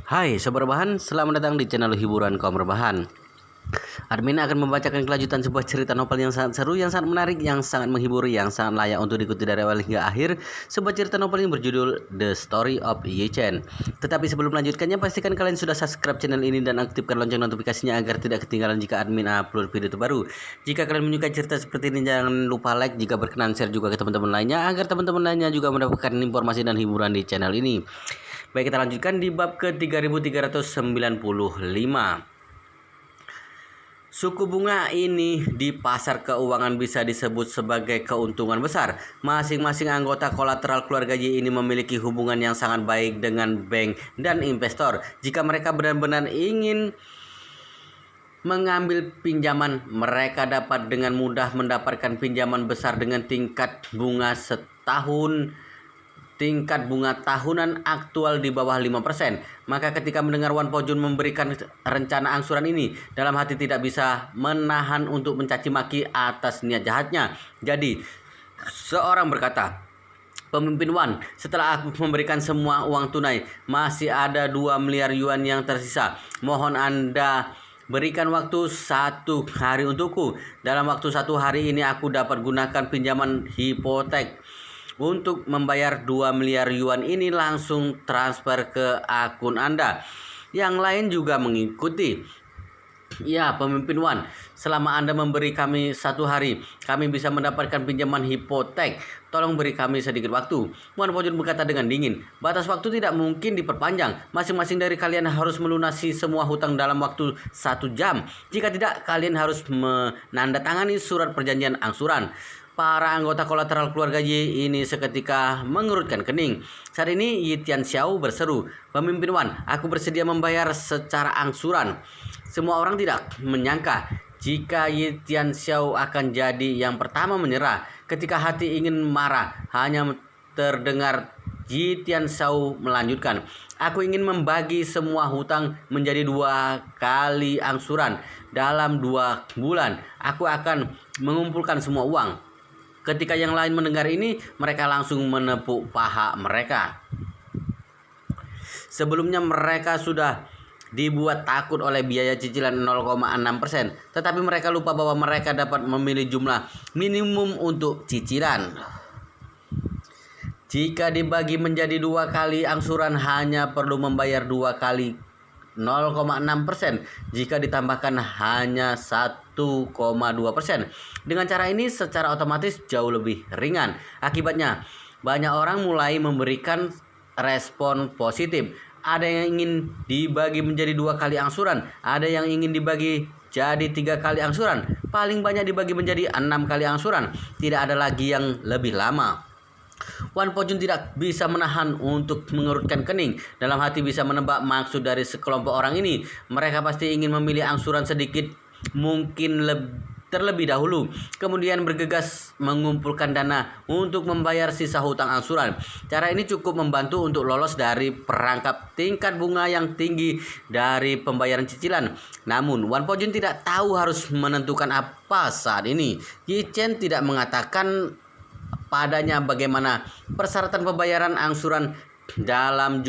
Hai Sobat Rebahan, selamat datang di channel hiburan kaum rebahan. Admin akan membacakan kelanjutan sebuah cerita novel yang sangat seru, yang sangat menarik, yang sangat menghibur, yang sangat layak untuk diikuti dari awal hingga akhir. Sebuah cerita novel yang berjudul The Story of Yi Chen. Tetapi sebelum melanjutkannya, pastikan kalian sudah subscribe channel ini dan aktifkan lonceng notifikasinya agar tidak ketinggalan jika admin upload video terbaru. Jika kalian menyukai cerita seperti ini, jangan lupa like, jika berkenan share juga ke teman-teman lainnya agar teman-teman lainnya juga mendapatkan informasi dan hiburan di channel ini. Baik, kita lanjutkan di bab ke 3395. Suku bunga ini di pasar keuangan bisa disebut sebagai keuntungan besar. Masing-masing anggota kolateral keluarga Y ini memiliki hubungan yang sangat baik dengan bank dan investor. Jika mereka benar-benar ingin mengambil pinjaman, mereka dapat dengan mudah mendapatkan pinjaman besar dengan tingkat bunga tahunan aktual di bawah 5%. Maka ketika mendengar Wan Pojun memberikan rencana angsuran ini, dalam hati tidak bisa menahan untuk mencaci maki atas niat jahatnya. Jadi, seorang berkata, "Pemimpin Wan, setelah aku memberikan semua uang tunai, masih ada 2 miliar yuan yang tersisa. Mohon Anda berikan waktu 1 hari untukku. Dalam waktu 1 hari ini aku dapat gunakan pinjaman hipotek untuk membayar 2 miliar yuan ini langsung transfer ke akun Anda." Yang lain juga mengikuti. "Ya, Pemimpin Wan, selama Anda memberi kami 1 hari, kami bisa mendapatkan pinjaman hipotek. Tolong beri kami sedikit waktu." Wan Pojun berkata dengan dingin, "Batas waktu tidak mungkin diperpanjang. Masing-masing dari kalian harus melunasi semua hutang dalam waktu 1 jam. Jika tidak, kalian harus menandatangani surat perjanjian angsuran." Para anggota kolateral keluarga Y ini seketika mengerutkan kening. Saat ini Yi Tianxiao berseru, "Pemimpin Wan, aku bersedia membayar secara angsuran." Semua orang tidak menyangka jika Yi Tianxiao akan jadi yang pertama menyerah. Ketika hati ingin marah, hanya terdengar Yi Tianxiao melanjutkan, "Aku ingin membagi semua hutang menjadi 2 kali angsuran. Dalam 2 bulan, aku akan mengumpulkan semua uang." Ketika yang lain mendengar ini, mereka langsung menepuk paha mereka. Sebelumnya mereka sudah dibuat takut oleh biaya cicilan 0,6%, tetapi mereka lupa bahwa mereka dapat memilih jumlah minimum untuk cicilan. Jika dibagi menjadi 2 kali angsuran, hanya perlu membayar 2 kali 0,6%. Jika ditambahkan hanya 1,2%. Dengan cara ini secara otomatis jauh lebih ringan. Akibatnya banyak orang mulai memberikan respon positif. Ada yang ingin dibagi menjadi 2 kali angsuran, ada yang ingin dibagi jadi 3 kali angsuran, paling banyak dibagi menjadi 6 kali angsuran. Tidak ada lagi yang lebih lama. Wan Pojun tidak bisa menahan untuk mengerutkan kening. Dalam hati bisa menebak maksud dari sekelompok orang ini. Mereka pasti ingin memilih angsuran sedikit mungkin terlebih dahulu, kemudian bergegas mengumpulkan dana untuk membayar sisa hutang angsuran. Cara ini cukup membantu untuk lolos dari perangkap tingkat bunga yang tinggi dari pembayaran cicilan. Namun Wan Pojun tidak tahu harus menentukan apa saat ini. Yi Chen tidak mengatakan padanya bagaimana persyaratan pembayaran angsuran dalam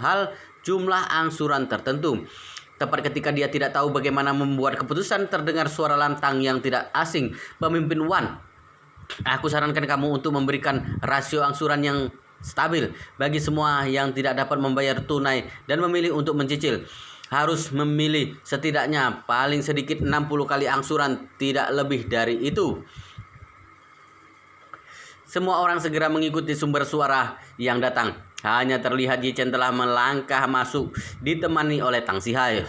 hal jumlah angsuran tertentu. Tepat ketika dia tidak tahu bagaimana membuat keputusan, terdengar suara lantang yang tidak asing. "Pemimpin Wan, aku sarankan kamu untuk memberikan rasio angsuran yang stabil bagi semua yang tidak dapat membayar tunai dan memilih untuk mencicil. Harus memilih setidaknya paling sedikit 60 kali angsuran, tidak lebih dari itu." Semua orang segera mengikuti sumber suara yang datang. Hanya terlihat Yi Chen telah melangkah masuk, ditemani oleh Tang Sihai.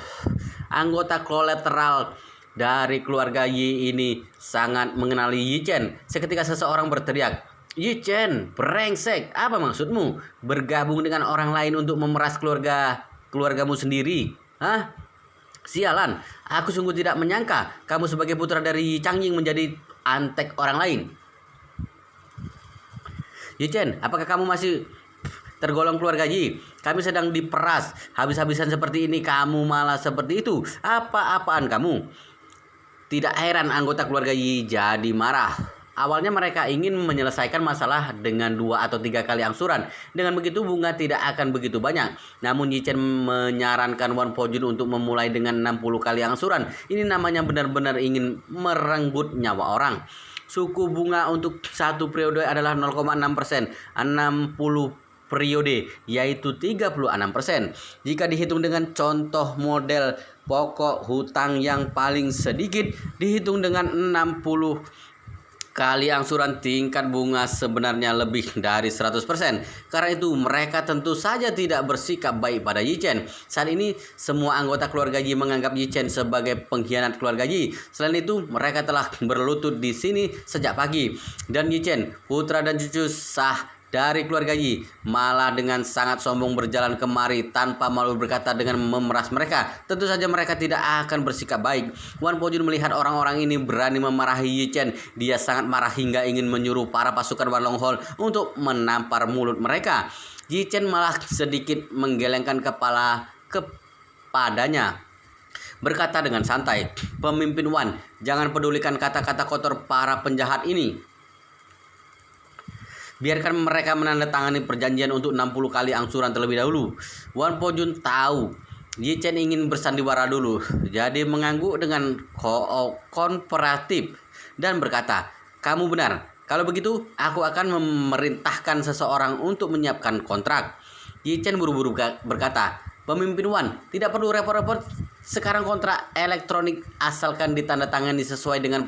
Anggota kolateral dari keluarga Y ini sangat mengenali Yi Chen. Seketika seseorang berteriak, "Yi Chen, brengsek, apa maksudmu? Bergabung dengan orang lain untuk memeras keluargamu sendiri? Hah? Sialan, aku sungguh tidak menyangka kamu sebagai putra dari Yi Changying menjadi antek orang lain." "Yi Chen, apakah kamu masih tergolong keluarga Yi? Kami sedang diperas habis-habisan seperti ini, kamu malah seperti itu. Apa-apaan kamu?" Tidak heran anggota keluarga Yi jadi marah. Awalnya mereka ingin menyelesaikan masalah dengan 2 atau 3 kali angsuran. Dengan begitu bunga tidak akan begitu banyak. Namun Yi Chen menyarankan Wan Po-jun untuk memulai dengan 60 kali angsuran. Ini namanya benar-benar ingin merenggut nyawa orang. Suku bunga untuk satu periode adalah 0,6%, 60 periode, yaitu 36%. Jika dihitung dengan contoh model pokok hutang yang paling sedikit, dihitung dengan 60 kali angsuran, tingkat bunga sebenarnya lebih dari 100%. Karena itu mereka tentu saja tidak bersikap baik pada Yi Chen. Saat ini semua anggota keluarga Yi menganggap Yi Chen sebagai pengkhianat keluarga Yi. Selain itu mereka telah berlutut di sini sejak pagi. Dan Yi Chen, putra dan cucu sah dari keluarga Yi, malah dengan sangat sombong berjalan kemari tanpa malu berkata dengan memeras mereka. Tentu saja mereka tidak akan bersikap baik. Wan Po-jun melihat orang-orang ini berani memarahi Yi Chen. Dia sangat marah hingga ingin menyuruh para pasukan Wan Long Hol untuk menampar mulut mereka. Yi Chen malah sedikit menggelengkan kepala kepadanya, berkata dengan santai, "Pemimpin Wan, jangan pedulikan kata-kata kotor para penjahat ini. Biarkan mereka menandatangani perjanjian untuk 60 kali angsuran terlebih dahulu." Wan Po-jun tahu Yi Chen ingin bersandiwara dulu, jadi mengangguk dengan kooperatif dan berkata, "Kamu benar. Kalau begitu, aku akan memerintahkan seseorang untuk menyiapkan kontrak." Yi Chen buru-buru berkata, "Pemimpin Wan, tidak perlu repot-repot. Sekarang kontrak elektronik asalkan ditandatangani sesuai dengan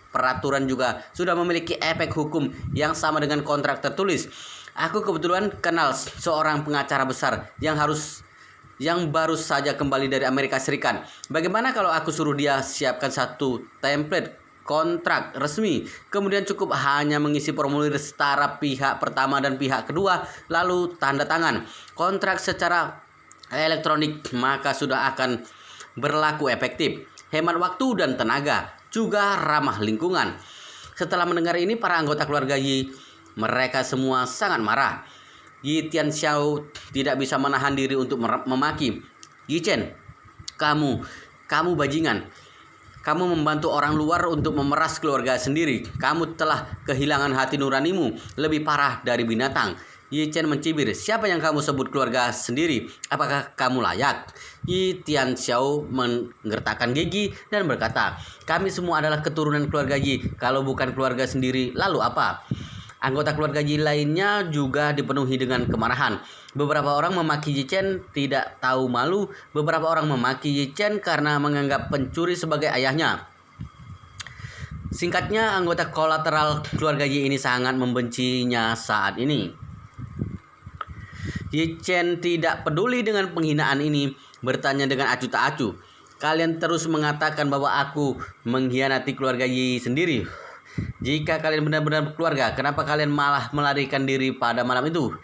peraturan juga sudah memiliki efek hukum yang sama dengan kontrak tertulis. Aku kebetulan kenal seorang pengacara besar yang baru saja kembali dari Amerika Serikat. Bagaimana kalau aku suruh dia siapkan satu template kontrak resmi, kemudian cukup hanya mengisi formulir setara pihak pertama dan pihak kedua, lalu tanda tangan kontrak secara elektronik, maka sudah akan berlaku efektif, hemat waktu dan tenaga, juga ramah lingkungan." Setelah mendengar ini, para anggota keluarga Yi, mereka semua sangat marah. Yi Tianxiao tidak bisa menahan diri untuk memaki, "Yi Chen, kamu bajingan. Kamu membantu orang luar untuk memeras keluarga sendiri. Kamu telah kehilangan hati nuranimu, lebih parah dari binatang." Yi Chen mencibir, "Siapa yang kamu sebut keluarga sendiri? Apakah kamu layak?" Yi Tianxiao menggertakkan gigi dan berkata, "Kami semua adalah keturunan keluarga Yi. Kalau bukan keluarga sendiri, lalu apa?" Anggota keluarga Yi lainnya juga dipenuhi dengan kemarahan. Beberapa orang memaki Yi Chen tidak tahu malu. Beberapa orang memaki Yi Chen karena menganggap pencuri sebagai ayahnya. Singkatnya, anggota kolateral keluarga Yi ini sangat membencinya saat ini. Yi Chen tidak peduli dengan penghinaan ini, bertanya dengan acuh tak acuh, "Kalian terus mengatakan bahwa aku mengkhianati keluarga Yi sendiri. Jika kalian benar-benar keluarga, kenapa kalian malah melarikan diri pada malam itu?"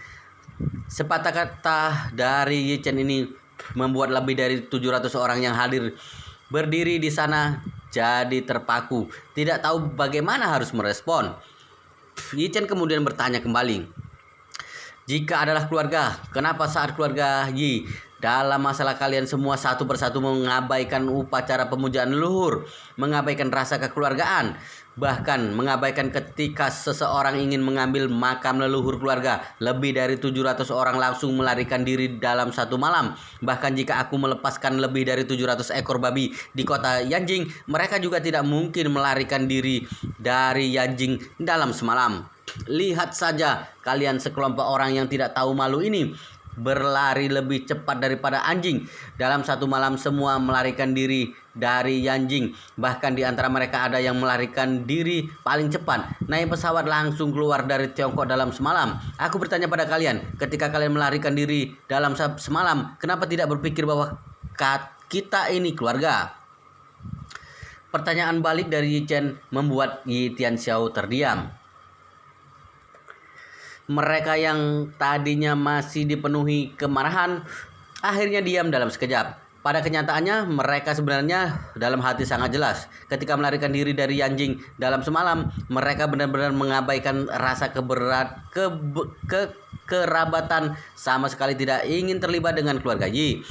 Sepatah kata dari Yi Chen ini membuat lebih dari 700 orang yang hadir berdiri di sana jadi terpaku, tidak tahu bagaimana harus merespon. Yi Chen kemudian bertanya kembali, "Jika adalah keluarga, kenapa saat keluarga Yi dalam masalah kalian semua satu persatu mengabaikan upacara pemujaan leluhur, mengabaikan rasa kekeluargaan, bahkan mengabaikan ketika seseorang ingin mengambil makam leluhur keluarga? Lebih dari 700 orang langsung melarikan diri dalam satu malam. Bahkan jika aku melepaskan lebih dari 700 ekor babi di kota Yanjing, mereka juga tidak mungkin melarikan diri dari Yanjing dalam semalam. Lihat saja kalian sekelompok orang yang tidak tahu malu ini berlari lebih cepat daripada anjing. Dalam satu malam semua melarikan diri dari Yanjing. Bahkan di antara mereka ada yang melarikan diri paling cepat, naik pesawat langsung keluar dari Tiongkok dalam semalam. Aku bertanya pada kalian, ketika kalian melarikan diri dalam semalam, kenapa tidak berpikir bahwa kita ini keluarga?" Pertanyaan balik dari Yi Chen membuat Yi Tianxiao terdiam. Mereka yang tadinya masih dipenuhi kemarahan akhirnya diam dalam sekejap. Pada kenyataannya mereka sebenarnya dalam hati sangat jelas. Ketika melarikan diri dari Yanjing dalam semalam, mereka benar-benar mengabaikan rasa kerabatan, sama sekali tidak ingin terlibat dengan keluarga Yi.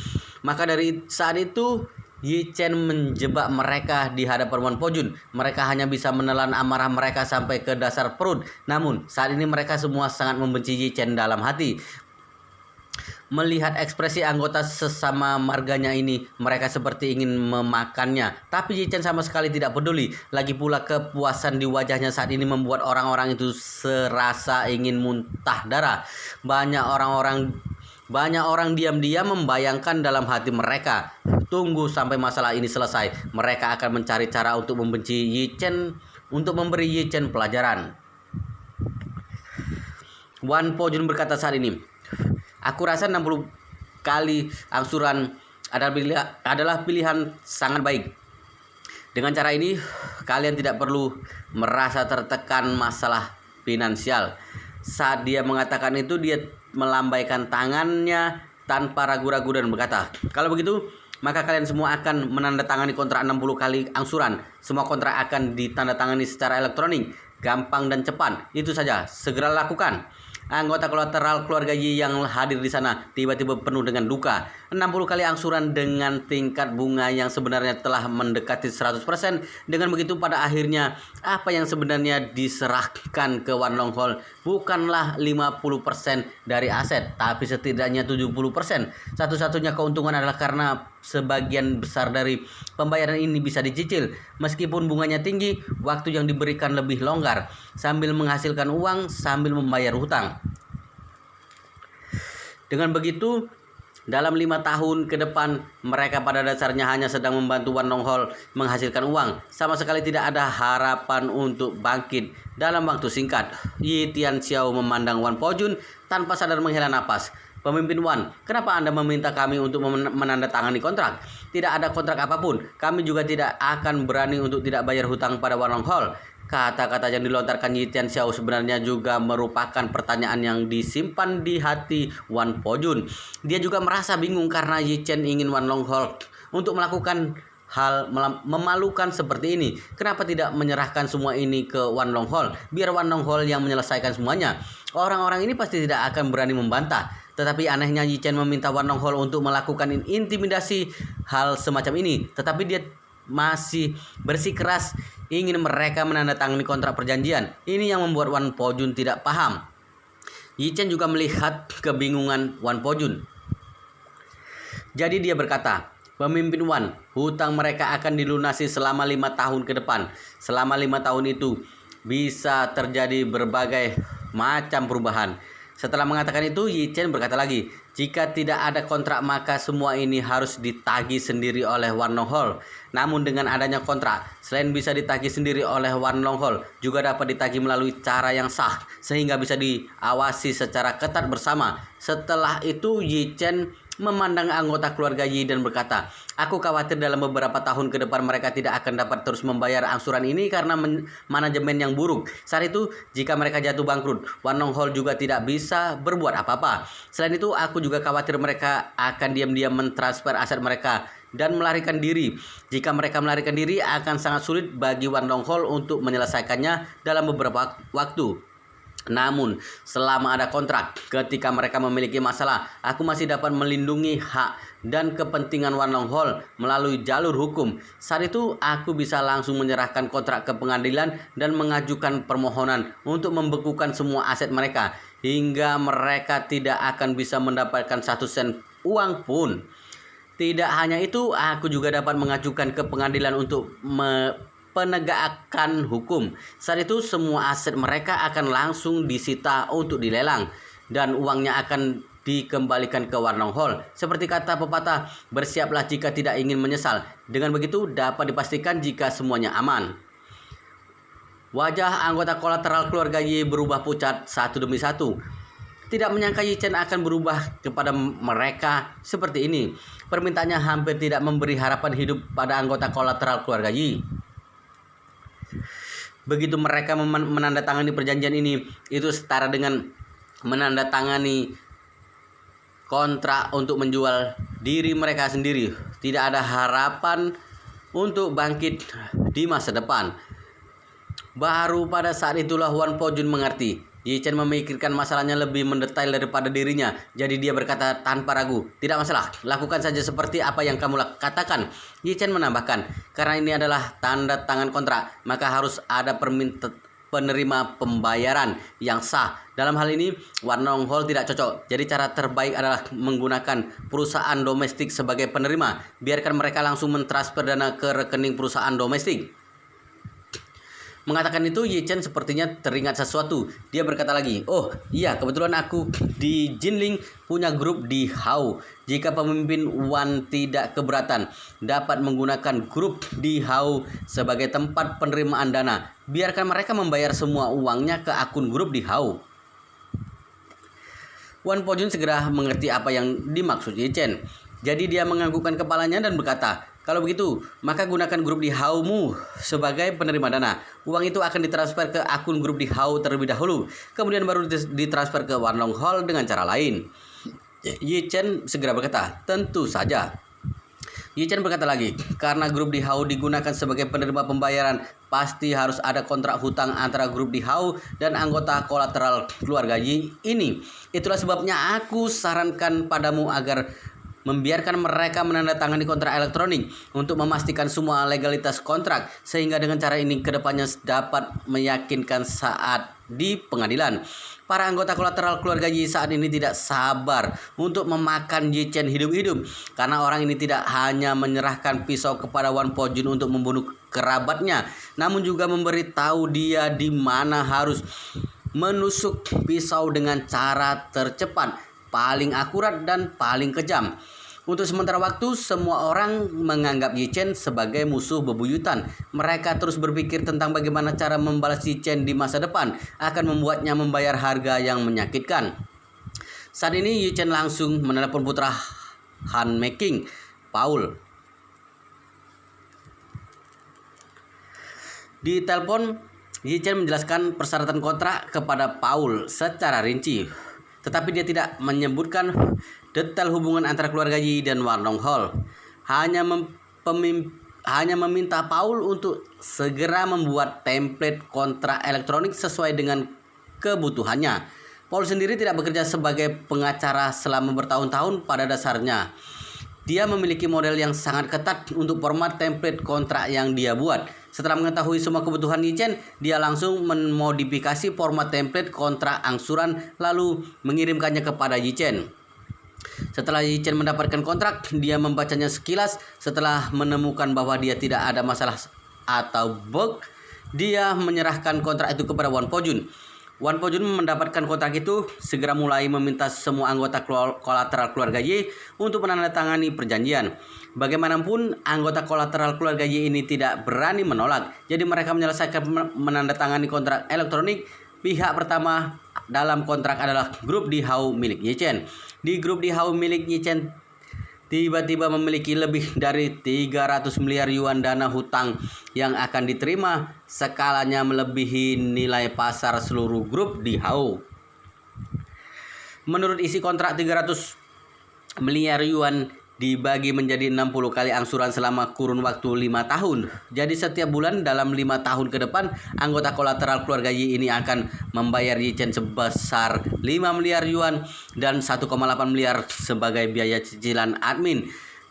Maka dari saat itu Yi Chen menjebak mereka di hadapan Wan Po Jun. Mereka hanya bisa menelan amarah mereka sampai ke dasar perut. Namun saat ini mereka semua sangat membenci Yi Chen dalam hati. Melihat ekspresi anggota sesama marganya ini, mereka seperti ingin memakannya. Tapi Yi Chen sama sekali tidak peduli. Lagi pula kepuasan di wajahnya saat ini membuat orang-orang itu serasa ingin muntah darah. Banyak orang diam-diam membayangkan dalam hati mereka, tunggu sampai masalah ini selesai. Mereka akan mencari cara untuk membenci Yi Chen, untuk memberi Yi Chen pelajaran. Wan Po Jun berkata saat ini, aku rasa 60 kali angsuran adalah pilihan sangat baik. Dengan cara ini, kalian tidak perlu merasa tertekan masalah finansial. Saat dia mengatakan itu, dia melambaikan tangannya tanpa ragu-ragu dan berkata, kalau begitu, maka kalian semua akan menandatangani kontrak 60 kali angsuran. Semua kontrak akan ditandatangani secara elektronik, gampang dan cepat. Itu saja, segera lakukan. Anggota kolateral keluarga Yi yang hadir di sana tiba-tiba penuh dengan duka. 60 kali angsuran dengan tingkat bunga yang sebenarnya telah mendekati 100%. Dengan begitu pada akhirnya apa yang sebenarnya diserahkan ke Wan Long Hol bukanlah 50% dari aset, tapi setidaknya 70%. Satu-satunya keuntungan adalah karena sebagian besar dari pembayaran ini bisa dicicil. Meskipun bunganya tinggi, waktu yang diberikan lebih longgar, sambil menghasilkan uang sambil membayar hutang. Dengan begitu, dalam 5 tahun ke depan, mereka pada dasarnya hanya sedang membantu Wan Long Hol menghasilkan uang. Sama sekali tidak ada harapan untuk bangkit dalam waktu singkat. Yi Tianxiao memandang Wan Po Jun tanpa sadar menghela napas. Pemimpin Wan, kenapa Anda meminta kami untuk menandatangani kontrak? Tidak ada kontrak apapun. Kami juga tidak akan berani untuk tidak bayar hutang pada Wan Long Hol. Kata-kata yang dilontarkan Yi Tianxiao sebenarnya juga merupakan pertanyaan yang disimpan di hati Wan Po Jun. Dia juga merasa bingung karena Yi Chen ingin Wan Long Hol untuk melakukan hal memalukan seperti ini. Kenapa tidak menyerahkan semua ini ke Wan Long Hol? Biar Wan Long Hol yang menyelesaikan semuanya. Orang-orang ini pasti tidak akan berani membantah. Tetapi anehnya Yi Chen meminta Wan Long Hol untuk melakukan intimidasi hal semacam ini. Tetapi dia masih bersikeras ingin mereka menandatangani kontrak perjanjian. Ini yang membuat Wan Po Jun tidak paham. Yi Chen juga melihat kebingungan Wan Po Jun. Jadi dia berkata, pemimpin Wan, hutang mereka akan dilunasi selama 5 tahun ke depan. Selama 5 tahun itu bisa terjadi berbagai macam perubahan. Setelah mengatakan itu, Yi Chen berkata lagi, jika tidak ada kontrak maka semua ini harus ditagih sendiri oleh Wan Long Hol. Namun dengan adanya kontrak, selain bisa ditagih sendiri oleh Wan Long Hol, juga dapat ditagih melalui cara yang sah, sehingga bisa diawasi secara ketat bersama. Setelah itu Yi Chen memandang anggota keluarga Yi dan berkata, aku khawatir dalam beberapa tahun ke depan mereka tidak akan dapat terus membayar angsuran ini karena manajemen yang buruk. Saat itu, jika mereka jatuh bangkrut, Wan Long Hol juga tidak bisa berbuat apa-apa. Selain itu, aku juga khawatir mereka akan diam-diam mentransfer aset mereka dan melarikan diri. Jika mereka melarikan diri, akan sangat sulit bagi Wan Long Hol untuk menyelesaikannya dalam beberapa waktu. Namun, selama ada kontrak, ketika mereka memiliki masalah, aku masih dapat melindungi hak dan kepentingan Wan Long Hol melalui jalur hukum. Saat itu, aku bisa langsung menyerahkan kontrak ke pengadilan dan mengajukan permohonan untuk membekukan semua aset mereka, hingga mereka tidak akan bisa mendapatkan 1 sen uang pun. Tidak hanya itu, aku juga dapat mengajukan ke pengadilan untuk penegakan hukum. Saat itu semua aset mereka akan langsung disita untuk dilelang dan uangnya akan dikembalikan ke Wan Long Hol. Seperti kata pepatah, bersiaplah jika tidak ingin menyesal. Dengan begitu dapat dipastikan jika semuanya aman. Wajah anggota kolateral keluarga Yi berubah pucat satu demi satu. Tidak menyangka Yi Chen akan berubah kepada mereka seperti ini. Permintaannya hampir tidak memberi harapan hidup pada anggota kolateral keluarga Yi. Begitu mereka menandatangani perjanjian ini, itu setara dengan menandatangani kontrak untuk menjual diri mereka sendiri. Tidak ada harapan untuk bangkit di masa depan. Baru pada saat itulah Wan Po Jun mengerti Yi Chen memikirkan masalahnya lebih mendetail daripada dirinya. Jadi dia berkata tanpa ragu, "Tidak masalah, lakukan saja seperti apa yang kamu katakan." Yi Chen menambahkan, "Karena ini adalah tanda tangan kontrak, maka harus ada penerima pembayaran yang sah. Dalam hal ini, Wan Long Hall tidak cocok. Jadi cara terbaik adalah menggunakan perusahaan domestik sebagai penerima. Biarkan mereka langsung mentransfer dana ke rekening perusahaan domestik." Mengatakan itu, Yi Chen sepertinya teringat sesuatu. Dia berkata lagi, "Oh iya, kebetulan aku di Jinling punya grup di Hao. Jika pemimpin Wan tidak keberatan, dapat menggunakan grup di Hao sebagai tempat penerimaan dana. Biarkan mereka membayar semua uangnya ke akun grup di Hao." Wan Pojun segera mengerti apa yang dimaksud Yi Chen. Jadi dia menganggukkan kepalanya dan berkata, "Kalau begitu, maka gunakan grup di Hao-mu sebagai penerima dana. Uang itu akan ditransfer ke akun grup di Hao terlebih dahulu, kemudian baru ditransfer ke Wan Long Hall dengan cara lain." Yi Chen segera berkata, "Tentu saja." Yi Chen berkata lagi, "Karena grup di Hao digunakan sebagai penerima pembayaran, pasti harus ada kontrak hutang antara grup di Hao dan anggota kolateral keluarga Yi ini. Itulah sebabnya aku sarankan padamu agar membiarkan mereka menandatangani kontrak elektronik untuk memastikan semua legalitas kontrak, sehingga dengan cara ini kedepannya dapat meyakinkan saat di pengadilan. Para anggota kolateral keluarga Yi saat ini tidak sabar untuk memakan Yi Chen hidup-hidup, karena orang ini tidak hanya menyerahkan pisau kepada Wan Pojun untuk membunuh kerabatnya, namun juga memberitahu dia di mana harus menusuk pisau dengan cara tercepat, paling akurat dan paling kejam. Untuk sementara waktu, semua orang menganggap Yi Chen sebagai musuh bebuyutan. Mereka terus berpikir tentang bagaimana cara membalas Yi Chen di masa depan akan membuatnya membayar harga yang menyakitkan. Saat ini Yi Chen langsung menelepon putra Han Meking, Paul. Di telepon, Yi Chen menjelaskan persyaratan kontrak kepada Paul secara rinci, tetapi dia tidak menyebutkan detail hubungan antara keluarga Yi dan Wan Long Hall. Hanya meminta Paul untuk segera membuat template kontrak elektronik sesuai dengan kebutuhannya. Paul sendiri tidak bekerja sebagai pengacara selama bertahun-tahun. Pada dasarnya, dia memiliki model yang sangat ketat untuk format template kontrak yang dia buat. Setelah mengetahui semua kebutuhan Yi Chen, dia langsung memodifikasi format template kontrak angsuran lalu mengirimkannya kepada Yi Chen. Setelah Yi Chen mendapatkan kontrak, dia membacanya sekilas. Setelah menemukan bahwa dia tidak ada masalah atau bug, dia menyerahkan kontrak itu kepada Wan Pojun. Wan Pojun mendapatkan kontrak itu, segera mulai meminta semua anggota kolateral keluarga Y untuk menandatangani perjanjian. Bagaimanapun, anggota kolateral keluarga Y ini tidak berani menolak. Jadi mereka menyelesaikan menandatangani kontrak elektronik. Pihak pertama dalam kontrak adalah grup di Hao milik Yi Chen. Di grup di Hao milik Yi Chen tiba-tiba memiliki lebih dari 300 miliar yuan dana hutang yang akan diterima, skalanya melebihi nilai pasar seluruh grup di Hao. Menurut isi kontrak, 300 miliar yuan dibagi menjadi 60 kali angsuran selama kurun waktu 5 tahun. Jadi setiap bulan dalam 5 tahun ke depan, anggota kolateral keluarga Y ini akan membayar Yi Chen sebesar 5 miliar yuan dan 1,8 miliar sebagai biaya cicilan admin.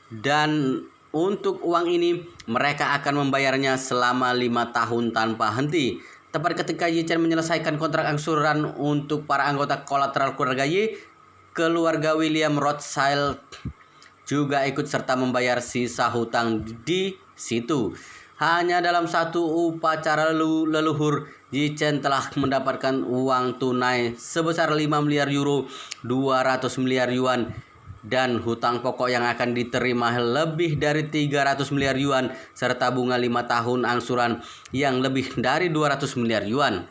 Dan untuk uang ini, mereka akan membayarnya selama 5 tahun tanpa henti. Tepat ketika Yi Chen menyelesaikan kontrak angsuran untuk para anggota kolateral keluarga Y, keluarga William Rothschild juga ikut serta membayar sisa hutang di situ. Hanya dalam satu upacara leluhur, Yi Chen telah mendapatkan uang tunai sebesar 5 miliar euro, 200 miliar yuan, dan hutang pokok yang akan diterima lebih dari 300 miliar yuan, serta bunga 5 tahun angsuran yang lebih dari 200 miliar yuan.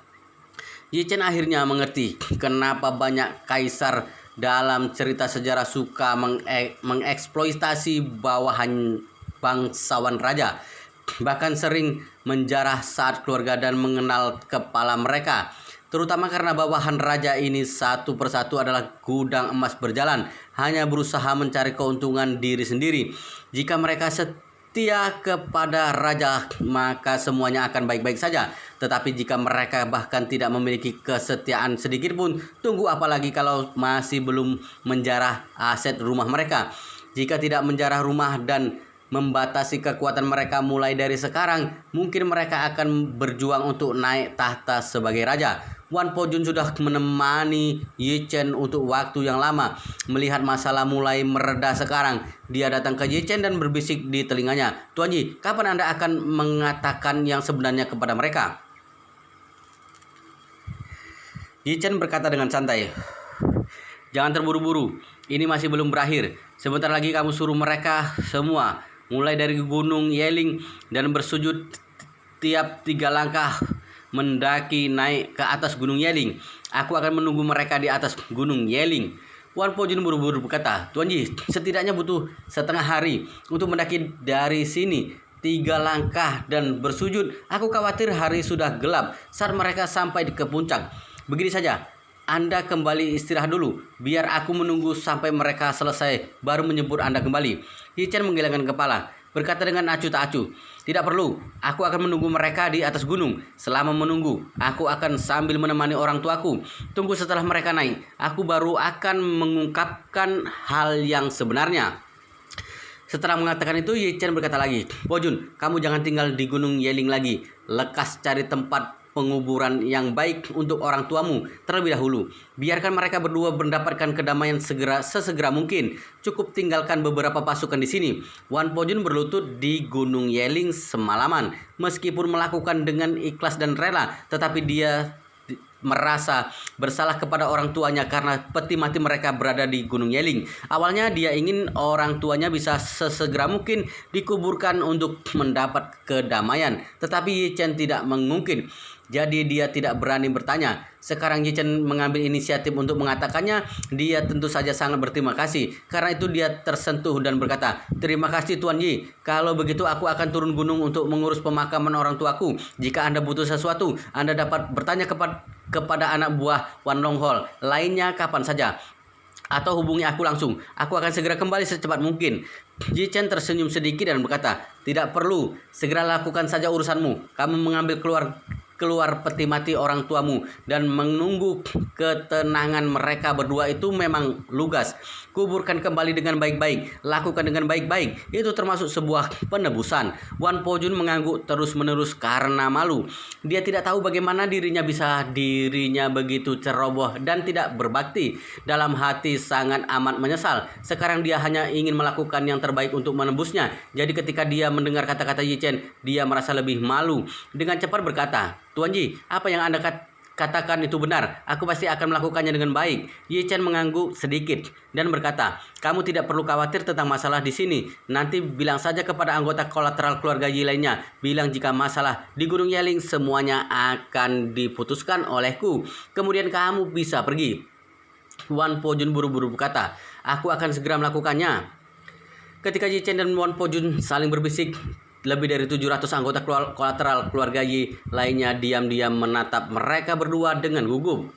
Yi Chen akhirnya mengerti kenapa banyak kaisar dalam cerita sejarah suka mengeksploitasi bawahan bangsawan raja, bahkan sering menjarah saat keluarga dan mengenal kepala mereka, terutama karena bawahan raja ini satu persatu adalah gudang emas berjalan, hanya berusaha mencari keuntungan diri sendiri. Jika mereka setia kepada raja, maka semuanya akan baik-baik saja. Tetapi jika mereka bahkan tidak memiliki kesetiaan sedikit pun, tunggu apalagi kalau masih belum menjarah aset rumah mereka. Jika tidak menjarah rumah dan membatasi kekuatan mereka mulai dari sekarang, mungkin mereka akan berjuang untuk naik tahta sebagai raja. Wan Po-jun sudah menemani Ye Chen untuk waktu yang lama. Melihat masalah mulai mereda sekarang, dia datang ke Ye Chen dan berbisik di telinganya, "Tuan Yi, kapan Anda akan mengatakan yang sebenarnya kepada mereka?" Ye Chen berkata dengan santai, "Jangan terburu-buru, ini masih belum berakhir. Sebentar lagi kamu suruh mereka semua mulai dari Gunung Yeling dan bersujud tiap 3 langkah mendaki naik ke atas Gunung Yeling. Aku akan menunggu mereka di atas Gunung Yeling." Wan Po-jun buru-buru berkata, "Tuan Yi, setidaknya butuh setengah hari untuk mendaki dari sini 3 langkah dan bersujud. Aku khawatir hari sudah gelap saat mereka sampai ke puncak. Begini saja, Anda kembali istirahat dulu, biar aku menunggu sampai mereka selesai baru menyebut Anda kembali." Ye Chen menggelengkan kepala, berkata dengan acuh tak acuh, "Tidak perlu, aku akan menunggu mereka di atas gunung. Selama menunggu, aku akan sambil menemani orang tuaku. Tunggu setelah mereka naik, aku baru akan mengungkapkan hal yang sebenarnya." Setelah mengatakan itu, Ye Chen berkata lagi, "Po-jun, kamu jangan tinggal di Gunung Yeling lagi. Lekas cari tempat penguburan yang baik untuk orang tuamu terlebih dahulu. Biarkan mereka berdua mendapatkan kedamaian sesegera mungkin. Cukup tinggalkan beberapa pasukan di sini." Wan Po-jun berlutut di Gunung Yeling semalaman. Meskipun melakukan dengan ikhlas dan rela, tetapi dia merasa bersalah kepada orang tuanya karena peti mati mereka berada di Gunung Yeling. Awalnya dia ingin orang tuanya bisa sesegera mungkin dikuburkan untuk mendapat kedamaian, tetapi Ye Chen tidak mengungkit. Jadi dia tidak berani bertanya. Sekarang Ye Chen mengambil inisiatif untuk mengatakannya. Dia tentu saja sangat berterima kasih. Karena itu dia tersentuh dan berkata, "Terima kasih Tuan Yi. Kalau begitu aku akan turun gunung untuk mengurus pemakaman orang tuaku. Jika Anda butuh sesuatu, Anda dapat bertanya kepada anak buah Wan Longhol lainnya kapan saja. Atau hubungi aku langsung. Aku akan segera kembali secepat mungkin." Ye Chen tersenyum sedikit dan berkata, "Tidak perlu. Segera lakukan saja urusanmu. Kamu mengambil keluar peti mati orang tuamu dan menunggu ketenangan mereka berdua itu memang lugas. Kuburkan kembali dengan baik-baik, lakukan dengan baik-baik. Itu termasuk sebuah penebusan." Wan Po-jun mengangguk terus-menerus karena malu. Dia tidak tahu bagaimana dirinya begitu ceroboh dan tidak berbakti. Dalam hati sangat amat menyesal. Sekarang dia hanya ingin melakukan yang terbaik untuk menebusnya. Jadi ketika dia mendengar kata-kata Ye Chen, dia merasa lebih malu. Dengan cepat berkata, "Tuan Yi, apa yang Anda katakan itu benar. Aku pasti akan melakukannya dengan baik." Ye Chen mengangguk sedikit dan berkata, "Kamu tidak perlu khawatir tentang masalah di sini. Nanti bilang saja kepada anggota kolateral keluarga Yi lainnya. Bilang jika masalah di Gunung Yeling semuanya akan diputuskan olehku. Kemudian kamu bisa pergi." Wan Po-jun buru-buru berkata, "Aku akan segera melakukannya." Ketika Ye Chen dan Wan Po-jun saling berbisik, lebih dari 700 anggota kolateral keluarga Yi lainnya diam-diam menatap mereka berdua dengan gugup.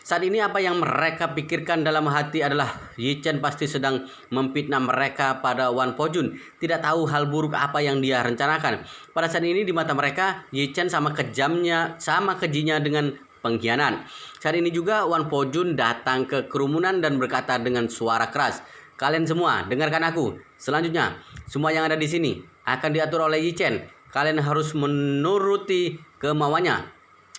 Saat ini apa yang mereka pikirkan dalam hati adalah Ye Chen pasti sedang memfitnah mereka pada Wan Po-jun. Tidak tahu hal buruk apa yang dia rencanakan. Pada saat ini di mata mereka, Ye Chen sama kejinya dengan pengkhianat. Saat ini juga Wan Po-jun datang ke kerumunan dan berkata dengan suara keras, "Kalian semua, dengarkan aku. Selanjutnya, semua yang ada di sini akan diatur oleh Ye Chen. Kalian harus menuruti kemauannya.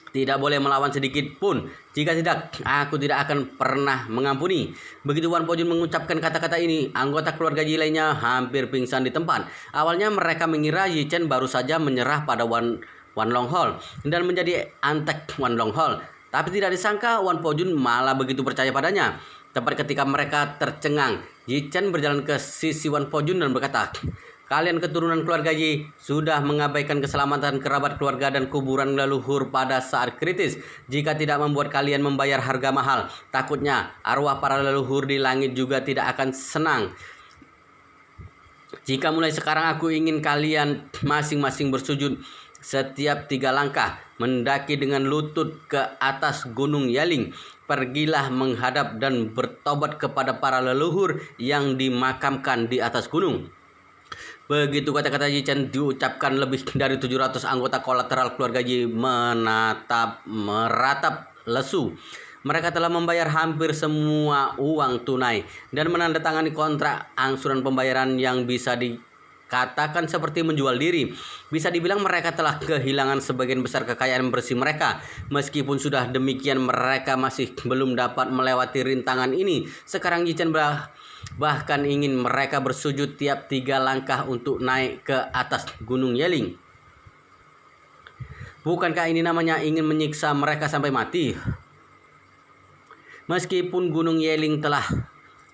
Tidak boleh melawan sedikit pun. Jika tidak, aku tidak akan pernah mengampuni." Begitu Wan Po-jun mengucapkan kata-kata ini, anggota keluarga Yi lainnya hampir pingsan di tempat. Awalnya mereka mengira Ye Chen baru saja menyerah pada Wan Longhol dan menjadi antek Wan Longhol. Tapi tidak disangka Wan Po-jun malah begitu percaya padanya. Tepat ketika mereka tercengang, Ye Chen berjalan ke sisi Wan Po-jun dan berkata, "Kalian keturunan keluarga Yi sudah mengabaikan keselamatan kerabat keluarga dan kuburan leluhur pada saat kritis. Jika tidak membuat kalian membayar harga mahal, takutnya arwah para leluhur di langit juga tidak akan senang. Jika mulai sekarang aku ingin kalian masing-masing bersujud setiap 3 langkah, mendaki dengan lutut ke atas Gunung Yeling. Pergilah menghadap dan bertobat kepada para leluhur yang dimakamkan di atas gunung." Begitu kata-kata Yi Chen diucapkan, lebih dari 700 anggota kolateral keluarga Yi meratap lesu. Mereka telah membayar hampir semua uang tunai dan menandatangani kontrak angsuran pembayaran yang bisa dikatakan seperti menjual diri. Bisa dibilang mereka telah kehilangan sebagian besar kekayaan bersih mereka. Meskipun sudah demikian, mereka masih belum dapat melewati rintangan ini. Sekarang Yi Chen bahkan ingin mereka bersujud tiap 3 langkah untuk naik ke atas Gunung Yeling. Bukankah ini namanya ingin menyiksa mereka sampai mati? Meskipun Gunung Yeling telah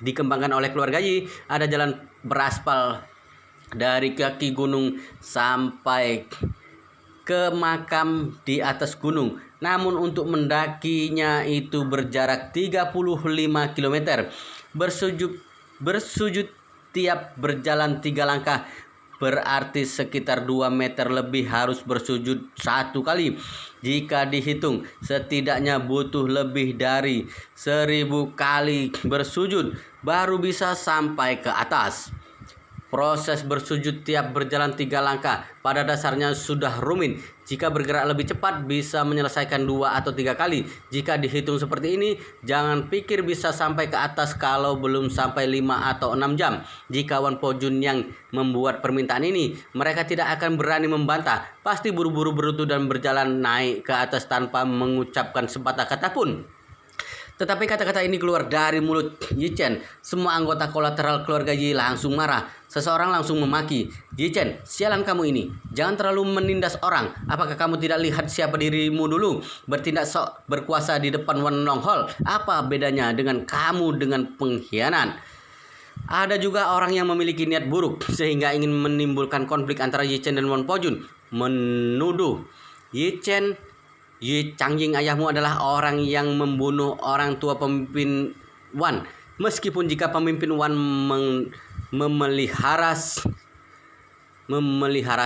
dikembangkan oleh keluarga Yi, ada jalan beraspal dari kaki gunung sampai ke makam di atas gunung. Namun untuk mendakinya itu berjarak 35 km. Bersujud tiap berjalan 3 langkah berarti sekitar 2 meter lebih harus bersujud 1 kali. Jika dihitung, setidaknya butuh lebih dari 1000 kali bersujud baru bisa sampai ke atas. Proses bersujud tiap berjalan 3 langkah pada dasarnya sudah rumit. Jika bergerak lebih cepat bisa menyelesaikan 2 atau 3 kali. Jika dihitung seperti ini, jangan pikir bisa sampai ke atas kalau belum sampai 5 atau 6 jam. Jika Wan Po Jun yang membuat permintaan ini, mereka tidak akan berani membantah. Pasti buru-buru berlutut dan berjalan naik ke atas tanpa mengucapkan sepatah kata pun. Tetapi kata-kata ini keluar dari mulut Yi Chen. Semua anggota kolateral keluarga Yi langsung marah. Seseorang langsung memaki, "Yi Chen, sialan kamu ini. Jangan terlalu menindas orang. Apakah kamu tidak lihat siapa dirimu dulu? Bertindak sok berkuasa di depan Wan Long Hall. Apa bedanya dengan kamu dengan pengkhianat?" Ada juga orang yang memiliki niat buruk sehingga ingin menimbulkan konflik antara Yi Chen dan Wan Po Jun. Menuduh Yi Chen, "Yi Changjing, ayahmu adalah orang yang membunuh orang tua pemimpin Wan. Meskipun jika pemimpin Wan memelihara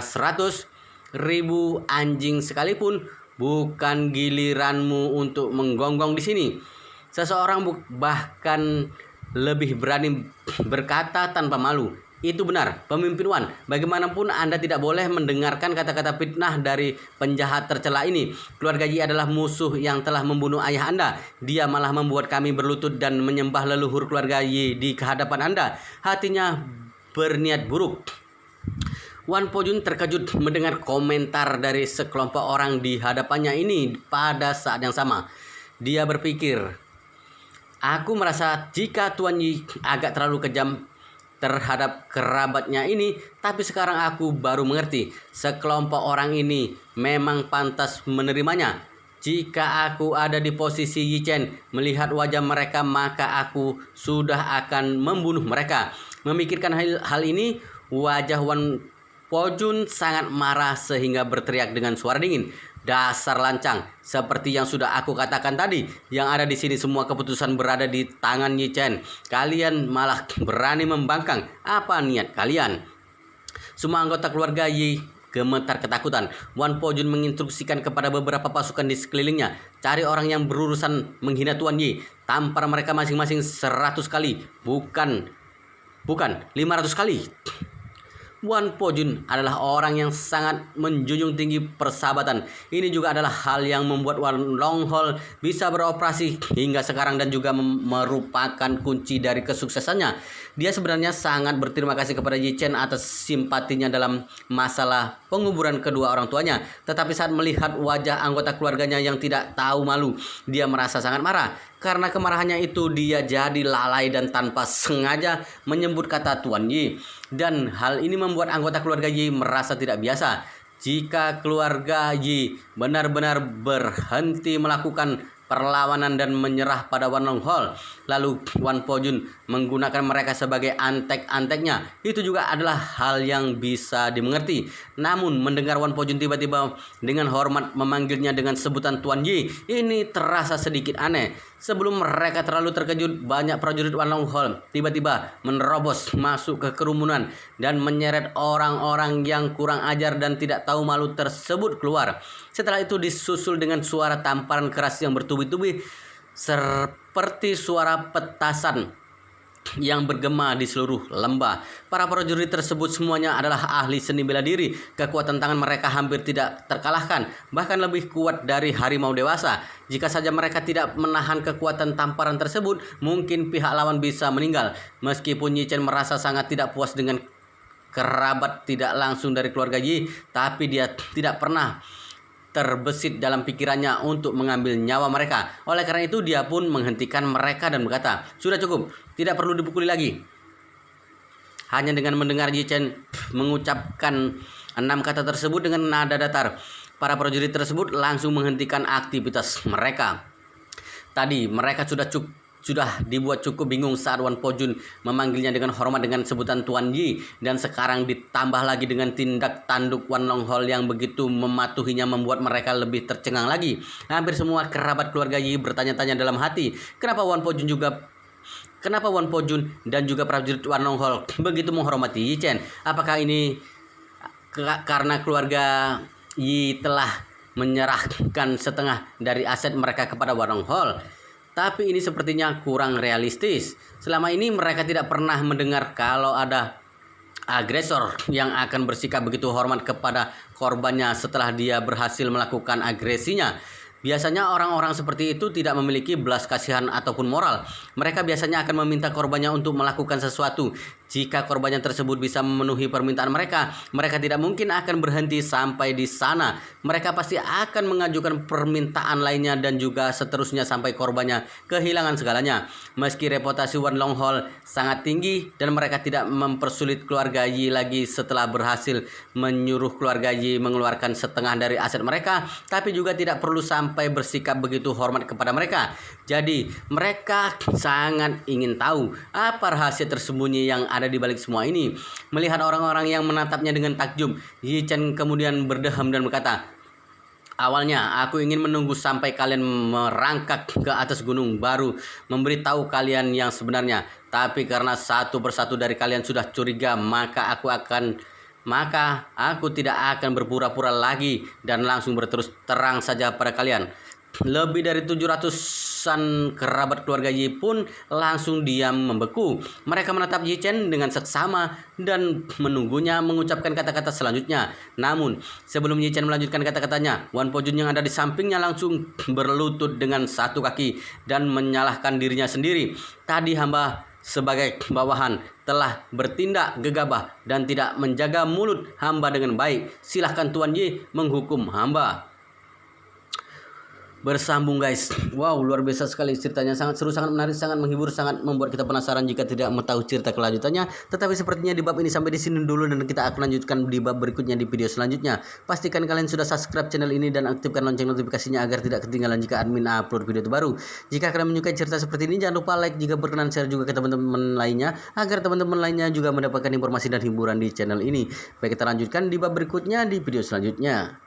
100.000 anjing sekalipun, bukan giliranmu untuk menggonggong di sini." Seseorang bahkan lebih berani berkata tanpa malu, "Itu benar, pemimpin Wan. Bagaimanapun Anda tidak boleh mendengarkan kata-kata fitnah dari penjahat tercela ini. Keluarga Yi adalah musuh yang telah membunuh ayah Anda. Dia malah membuat kami berlutut dan menyembah leluhur keluarga Yi di hadapan Anda." Hatinya berniat buruk. Wan Po Jun terkejut mendengar komentar dari sekelompok orang di hadapannya ini pada saat yang sama. Dia berpikir, "Aku merasa jika Tuan Yi agak terlalu kejam terhadap kerabatnya ini, tapi sekarang aku baru mengerti. Sekelompok orang ini memang pantas menerimanya. Jika aku ada di posisi Yi Chen, melihat wajah mereka, maka aku sudah akan membunuh mereka." Memikirkan hal ini, wajah Wan Po Jun sangat marah sehingga berteriak dengan suara dingin, "Dasar lancang, seperti yang sudah aku katakan tadi, yang ada di sini semua keputusan berada di tangan Yi Chen. Kalian malah berani membangkang. Apa niat kalian?" Semua anggota keluarga Yi gemetar ketakutan. Wan Po Jun menginstruksikan kepada beberapa pasukan di sekelilingnya, "Cari orang yang berurusan menghina Tuan Yi. Tampar mereka masing-masing 100 kali, bukan 500 kali." Wan Po Jun adalah orang yang sangat menjunjung tinggi persahabatan. Ini juga adalah hal yang membuat Wan Long Hall bisa beroperasi hingga sekarang dan juga merupakan kunci dari kesuksesannya. Dia sebenarnya sangat berterima kasih kepada Yi Chen atas simpatinya dalam masalah penguburan kedua orang tuanya. Tetapi saat melihat wajah anggota keluarganya yang tidak tahu malu, dia merasa sangat marah. Karena kemarahannya itu, dia jadi lalai dan tanpa sengaja menyebut kata Tuan Yi. Dan hal ini membuat anggota keluarga Yi merasa tidak biasa. Jika keluarga Yi benar-benar berhenti melakukan perlawanan dan menyerah pada Wan Long Hall, lalu Wan Po Jun menggunakan mereka sebagai antek-anteknya, itu juga adalah hal yang bisa dimengerti. Namun mendengar Wan Po Jun tiba-tiba dengan hormat memanggilnya dengan sebutan Tuan Yi, ini terasa sedikit aneh. Sebelum mereka terlalu terkejut, banyak prajurit Wan Long Hall tiba-tiba menerobos masuk ke kerumunan dan menyeret orang-orang yang kurang ajar dan tidak tahu malu tersebut keluar. Setelah itu disusul dengan suara tamparan keras yang bertubi-tubi seperti suara petasan. yang bergema di seluruh lembah. Para prajurit tersebut semuanya adalah ahli seni bela diri. Kekuatan tangan mereka hampir tidak terkalahkan, bahkan lebih kuat dari harimau dewasa. Jika saja mereka tidak menahan kekuatan tamparan tersebut, mungkin pihak lawan bisa meninggal. Meskipun Yi Chen merasa sangat tidak puas dengan kerabat tidak langsung dari keluarga Yi, tapi dia tidak pernah terbesit dalam pikirannya untuk mengambil nyawa mereka. Oleh karena itu dia pun menghentikan mereka dan berkata, "Sudah cukup, tidak perlu dipukuli lagi." Hanya dengan mendengar Yi Chen mengucapkan 6 kata tersebut dengan nada datar, para prajurit tersebut langsung menghentikan aktivitas mereka. Tadi mereka sudah dibuat cukup bingung saat Wan Po Jun memanggilnya dengan hormat dengan sebutan Tuan Yi, dan sekarang ditambah lagi dengan tindak tanduk Wan Long Hol yang begitu mematuhinya membuat mereka lebih tercengang lagi. Hampir semua kerabat keluarga Yi bertanya-tanya dalam hati, kenapa Wan Po Jun dan juga prajurit Wan Long Hol begitu menghormati Yi Chen? Apakah ini karena keluarga Yi telah menyerahkan setengah dari aset mereka kepada Wan Long Hol? Tapi ini sepertinya kurang realistis. Selama ini mereka tidak pernah mendengar kalau ada agresor yang akan bersikap begitu hormat kepada korbannya setelah dia berhasil melakukan agresinya. Biasanya orang-orang seperti itu tidak memiliki belas kasihan ataupun moral. Mereka biasanya akan meminta korbannya untuk melakukan sesuatu. Jika korbannya tersebut bisa memenuhi permintaan mereka, mereka tidak mungkin akan berhenti sampai di sana. Mereka pasti akan mengajukan permintaan lainnya dan juga seterusnya sampai korbannya kehilangan segalanya. Meski reputasi Wan Long Hol sangat tinggi dan mereka tidak mempersulit keluarga Yi lagi setelah berhasil menyuruh keluarga Yi mengeluarkan setengah dari aset mereka, tapi juga tidak perlu sampai bersikap begitu hormat kepada mereka. Jadi mereka sangat ingin tahu apa rahasia tersembunyi yang ada di balik semua ini. Melihat orang-orang yang menatapnya dengan takjub, Yi Chen kemudian berdeham dan berkata, "Awalnya aku ingin menunggu sampai kalian merangkak ke atas gunung baru memberitahu kalian yang sebenarnya. Tapi karena satu persatu dari kalian sudah curiga, maka aku tidak akan berpura-pura lagi dan langsung berterus terang saja pada kalian." Lebih dari 700-an kerabat keluarga Yi pun langsung diam membeku. Mereka menatap Yi Chen dengan seksama dan menunggunya mengucapkan kata-kata selanjutnya. Namun sebelum Yi Chen melanjutkan kata-katanya, Wan Po Jun yang ada di sampingnya langsung berlutut dengan satu kaki dan menyalahkan dirinya sendiri. Tadi hamba sebagai bawahan telah bertindak gegabah dan tidak menjaga mulut hamba dengan baik. Silahkan Tuan Yi menghukum hamba. Bersambung guys, wow luar biasa sekali ceritanya, sangat seru, sangat menarik, sangat menghibur, sangat membuat kita penasaran jika tidak mengetahui cerita kelanjutannya. Tetapi sepertinya di bab ini sampai di sini dulu dan kita akan lanjutkan di bab berikutnya di video selanjutnya. Pastikan kalian sudah subscribe channel ini dan aktifkan lonceng notifikasinya agar tidak ketinggalan jika admin upload video terbaru. Jika kalian menyukai cerita seperti ini, jangan lupa like, jika berkenan share juga ke teman-teman lainnya agar teman-teman lainnya juga mendapatkan informasi dan hiburan di channel ini. Baik, kita lanjutkan di bab berikutnya di video selanjutnya.